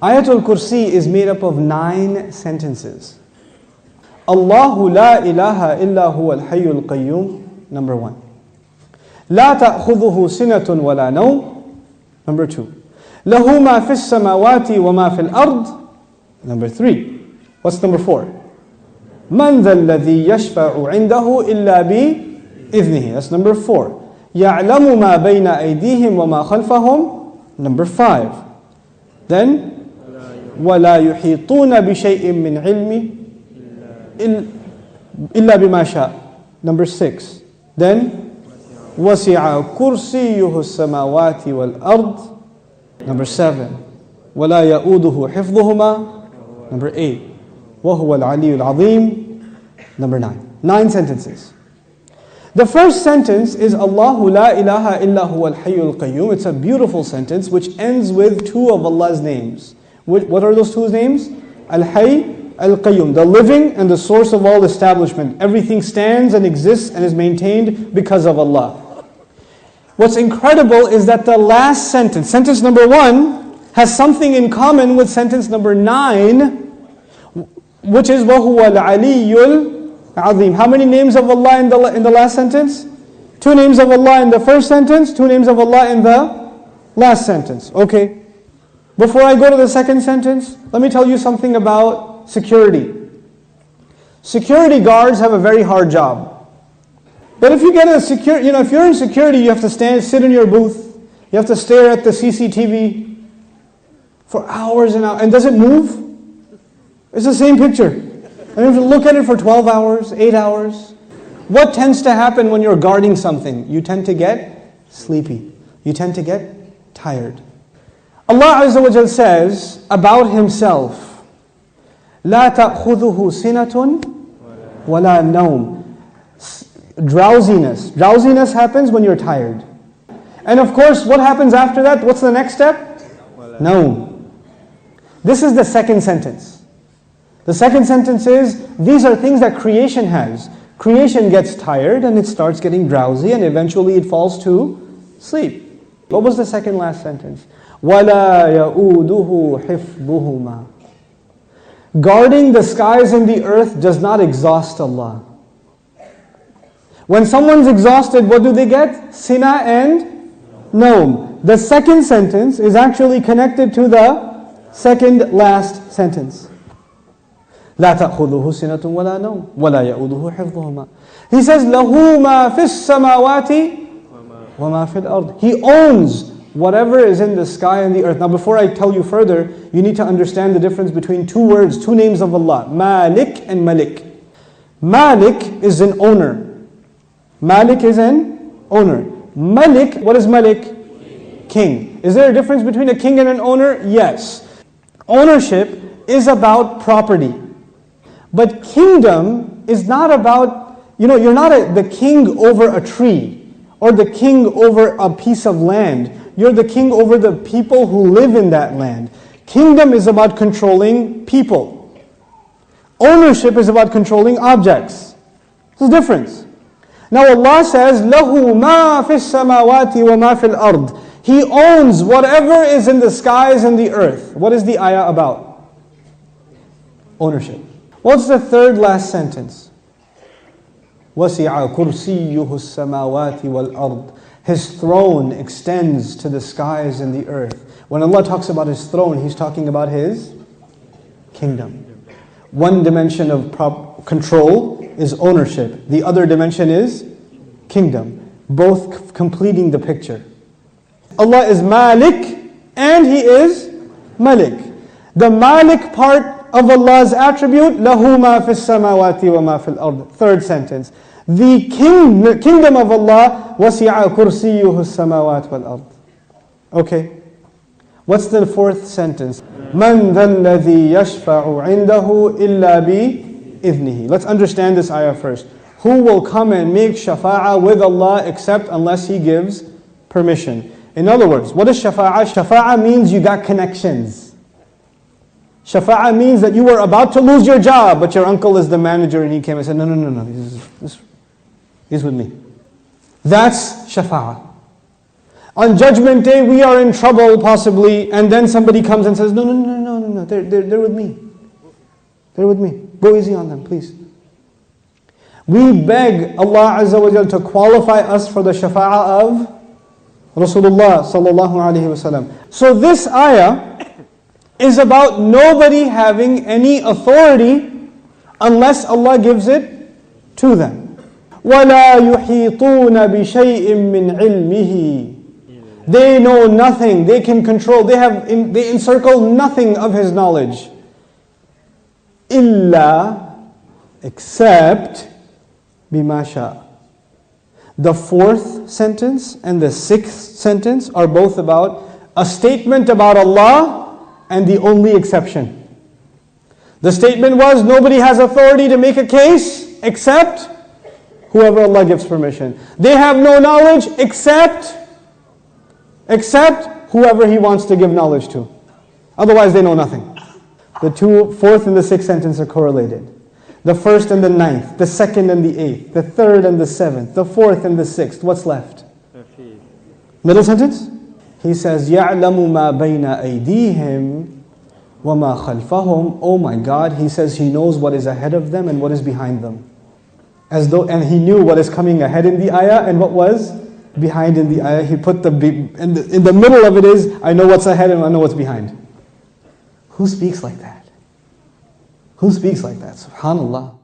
Ayatul kursi is made up of 9 sentences. Allahu la ilaha illa huwa al-hayyul qayyum, number 1. La ta'khudhuhu sinatun wa la nawm, number 2. Lahu ma fis samawati wa ma fil ard, number 3. What's number 4? Man dha alladhi yashfa'u 'indahu illa bi idhnihi, that's number 4. Ya'lamu ma bayna aydihim wa ma khalfahum, number 5. Then وَلَا يُحِيطُونَ بِشَيْءٍ مِّنْ عِلْمِهِ إِلَّا بِمَا شَاءَ, number 6. Then وَسِعَ كُرْسِيُّهُ السَّمَاوَاتِ وَالْأَرْضِ, number 7. وَلَا يَؤُودُهُ حِفْظُهُمَا, number 8. وَهُوَ الْعَلِيُّ الْعَظِيمُ, number 9. 9 sentences. The first sentence is Allahu la ilaha illa huwa al-hayyul qayyum. It's a beautiful sentence which ends with 2 of Allah's names. What are those 2 names? Al-Hayy, Al-Qayyum, the living and the source of all establishment. Everything stands and exists and is maintained because of Allah. What's incredible is that the last sentence, sentence number 1, has something in common with sentence number 9, which is وَهُوَ الْعَلِيُّ الْعَظِيمُ. How many names of Allah in the last sentence? 2 names of Allah in the first sentence, 2 names of Allah in the last sentence. Okay. Before I go to the second sentence, let me tell you something about security. Security guards have a very hard job. But if you get if you're in security, you have to sit in your booth. You have to stare at the CCTV for hours and hours. And does it move? It's the same picture. And you have to look at it for 12 hours, 8 hours. What tends to happen when you're guarding something? You tend to get sleepy. You tend to get tired. Allah Azza wa Jal says about Himself, لا تأخذه سنة ولا نوم. Drowsiness. Drowsiness happens when you're tired. And of course, what happens after that? What's the next step? Naum. This is the second sentence. The second sentence is, these are things that creation has. Creation gets tired and it starts getting drowsy and eventually it falls to sleep. What was the second last sentence? وَلَا يَؤُودُهُ حِفْظُهُمَا. Guarding the skies and the earth does not exhaust Allah. When someone's exhausted, what do they get? Sina and Naum. The second sentence is actually connected to the second last sentence. لا تأخذه سنة ولا نوم ولا يؤوده حفظهما. He says, له ما في السماوات وما في الأرض. He owns whatever is in the sky and the earth. Now before I tell you further, you need to understand the difference between 2 words, 2 names of Allah, Malik and Malik. Malik is an owner. Malik is an owner. Malik, what is Malik? King. Is there a difference between a king and an owner? Yes. Ownership is about property. But kingdom is not about, you're not the king over a tree or the king over a piece of land. You're the king over the people who live in that land. Kingdom is about controlling people. Ownership is about controlling objects. There's a difference. Now Allah says, لَهُ مَا فِي السَّمَاوَاتِ وَمَا فِي الْأَرْضِ. He owns whatever is in the skies and the earth. What is the ayah about? Ownership. What's the third last sentence? وَسِعَ كُرْسِيُّهُ السَّمَاوَاتِ وَالْأَرْضِ. His throne extends to the skies and the earth. When Allah talks about His throne, He's talking about His kingdom. One dimension of control is ownership. The other dimension is kingdom. Both completing the picture. Allah is Malik and He is Malik. The Malik part of Allah's attribute, لَهُ مَا فِي السَّمَاوَاتِ وَمَا فِي الْأَرْضِ. Third sentence. The kingdom of Allah, وَسِعَ كُرْسِيُّهُ السَّمَاوَاتِ وَالْأَرْضِ. Okay. What's the fourth sentence? مَنْ ذَا الَّذِي يَشْفَعُ عِنْدَهُ إِلَّا بِإِذْنِهِ. Let's understand this ayah first. Who will come and make shafa'ah with Allah except unless He gives permission? In other words, what is shafa'ah? Shafa'ah means you got connections. Shafa'ah means that you were about to lose your job, but your uncle is the manager and he came and said, no, he's with me. That's shafa'ah. On Judgment Day, we are in trouble possibly, and then somebody comes and says, no, they're with me. They're with me. Go easy on them, please. We beg Allah Azza wa Jal to qualify us for the shafa'ah of Rasulullah sallallahu alaihi wasallam. So this ayah is about nobody having any authority unless Allah gives it to them. وَلَا يُحِيطُونَ بِشَيْءٍ مِّنْ عِلْمِهِ. They know nothing, they can control, they encircle nothing of His knowledge. إِلَّا, except بِمَا شَاءَ. The fourth sentence and the sixth sentence are both about a statement about Allah and the only exception. The statement was, nobody has authority to make a case except whoever Allah gives permission. They have no knowledge except whoever He wants to give knowledge to. Otherwise they know nothing. The fourth and the sixth sentence are correlated. The first and the ninth, the second and the eighth, the third and the seventh, the fourth and the sixth. What's left? Middle sentence? He says, يَعْلَمُ مَا بَيْنَ أَيْدِيهِمْ وَمَا خَلْفَهُمْ. Oh my God, He says He knows what is ahead of them and what is behind them. And He knew what is coming ahead in the ayah and what was behind in the ayah. He put in the middle of it is, I know what's ahead and I know what's behind. Who speaks like that? Who speaks like that? SubhanAllah.